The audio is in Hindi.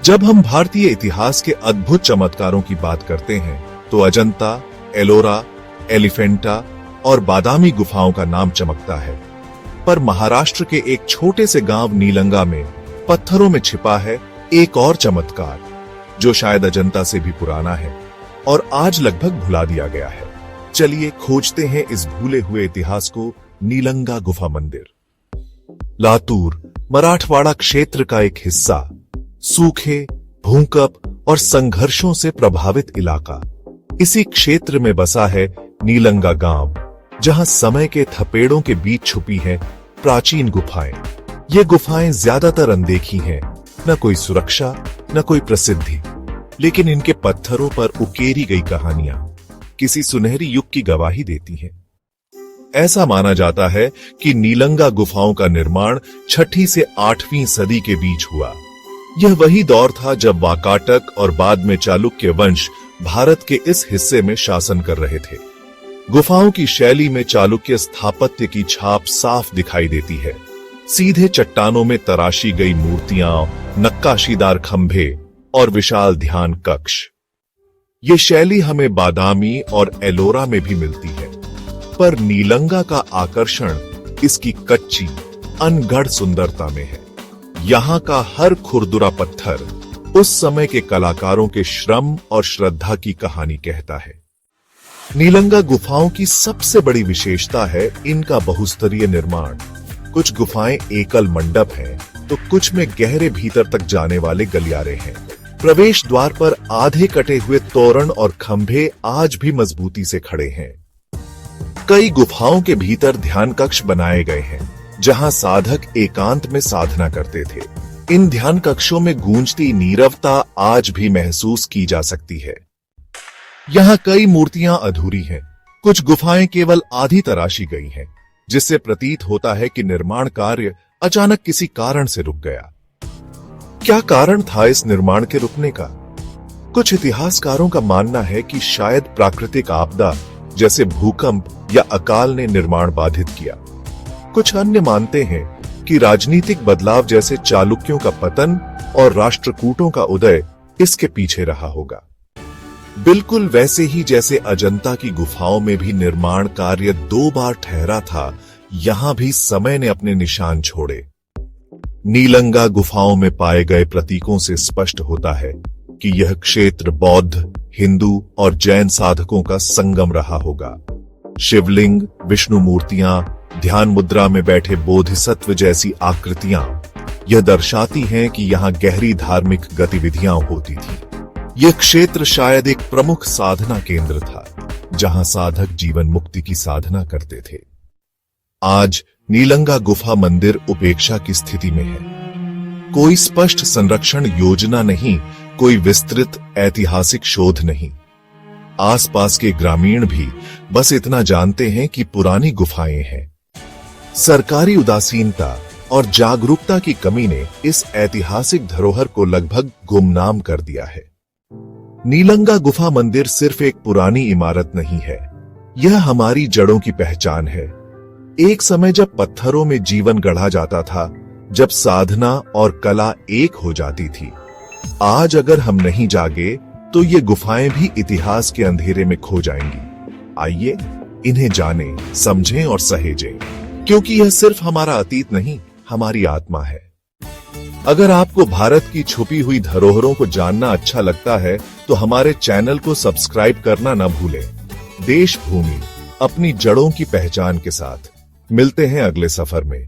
जब हम भारतीय इतिहास के अद्भुत चमत्कारों की बात करते हैं तो अजंता, एलोरा, एलिफेंटा और बादामी गुफाओं का नाम चमकता है। पर महाराष्ट्र के एक छोटे से गांव नीलंगा में पत्थरों में छिपा है एक और चमत्कार, जो शायद अजंता से भी पुराना है और आज लगभग भुला दिया गया है। चलिए खोजते हैं इस भूले हुए इतिहास को। नीलंगा गुफा मंदिर, लातूर, मराठवाड़ा क्षेत्र का एक हिस्सा, सूखे, भूकंप और संघर्षों से प्रभावित इलाका। इसी क्षेत्र में बसा है नीलंगा गांव, जहां समय के थपेड़ों के बीच छुपी हैं प्राचीन गुफाएं। ये गुफाएं ज्यादातर अनदेखी हैं, न कोई सुरक्षा, न कोई प्रसिद्धि, लेकिन इनके पत्थरों पर उकेरी गई कहानियां किसी सुनहरी युग की गवाही देती हैं। ऐसा माना जाता है कि नीलंगा गुफाओं का निर्माण 6वीं से 8वीं सदी के बीच हुआ। यह वही दौर था जब वाकाटक और बाद में चालुक्य वंश भारत के इस हिस्से में शासन कर रहे थे। गुफाओं की शैली में चालुक्य स्थापत्य की छाप साफ दिखाई देती है। सीधे चट्टानों में तराशी गई मूर्तियां, नक्काशीदार खंभे और विशाल ध्यान कक्ष। ये शैली हमें बादामी और एलोरा में भी मिलती है, पर नीलंगा का आकर्षण इसकी कच्ची, अनगढ़ सुंदरता में है। यहाँ का हर खुरदुरा पत्थर उस समय के कलाकारों के श्रम और श्रद्धा की कहानी कहता है। नीलंगा गुफाओं की सबसे बड़ी विशेषता है इनका बहुस्तरीय निर्माण। कुछ गुफाएं एकल मंडप हैं, तो कुछ में गहरे भीतर तक जाने वाले गलियारे हैं। प्रवेश द्वार पर आधे कटे हुए तोरण और खंभे आज भी मजबूती से खड़े हैं। कई गुफाओं के भीतर ध्यान कक्ष बनाए गए हैं, जहां साधक एकांत में साधना करते थे। इन ध्यान कक्षों में गूंजती नीरवता आज भी महसूस की जा सकती है। यहाँ कई मूर्तियां अधूरी हैं, कुछ गुफाएं केवल आधी तराशी गई हैं, जिससे प्रतीत होता है कि निर्माण कार्य अचानक किसी कारण से रुक गया। क्या कारण था इस निर्माण के रुकने का? कुछ इतिहासकारों का मानना है कि शायद प्राकृतिक आपदा जैसे भूकंप या अकाल ने निर्माण बाधित किया। कुछ अन्य मानते हैं कि राजनीतिक बदलाव जैसे चालुक्यों का पतन और राष्ट्रकूटों का उदय इसके पीछे रहा होगा। बिल्कुल वैसे ही जैसे अजंता की गुफाओं में भी निर्माण कार्य 2 बार ठहरा था, यहां भी समय ने अपने निशान छोड़े। नीलंगा गुफाओं में पाए गए प्रतीकों से स्पष्ट होता है कि यह क्षेत्र बौद्ध, हिंदू और जैन साधकों का संगम रहा होगा। शिवलिंग, विष्णु मूर्तियां, ध्यान मुद्रा में बैठे बोधिसत्व जैसी आकृतियां यह दर्शाती हैं कि यहां गहरी धार्मिक गतिविधियां होती थी। यह क्षेत्र शायद एक प्रमुख साधना केंद्र था, जहां साधक जीवन मुक्ति की साधना करते थे। आज नीलंगा गुफा मंदिर उपेक्षा की स्थिति में है। कोई स्पष्ट संरक्षण योजना नहीं, कोई विस्तृत ऐतिहासिक शोध नहीं। आसपास के ग्रामीण भी बस इतना जानते हैं कि पुरानी गुफाएं हैं। सरकारी उदासीनता और जागरूकता की कमी ने इस ऐतिहासिक धरोहर को लगभग गुमनाम कर दिया है। नीलंगा गुफा मंदिर सिर्फ एक पुरानी इमारत नहीं है, यह हमारी जड़ों की पहचान है। एक समय जब पत्थरों में जीवन गढ़ा जाता था, जब साधना और कला एक हो जाती थी। आज अगर हम नहीं जागे तो ये गुफाएं भी इतिहास के अंधेरे में खो जाएंगी। आइए इन्हें जानें, समझें और सहेजें, क्योंकि यह सिर्फ हमारा अतीत नहीं, हमारी आत्मा है। अगर आपको भारत की छुपी हुई धरोहरों को जानना अच्छा लगता है तो हमारे चैनल को सब्सक्राइब करना न भूलें। देश भूमि, अपनी जड़ों की पहचान के साथ मिलते हैं अगले सफर में।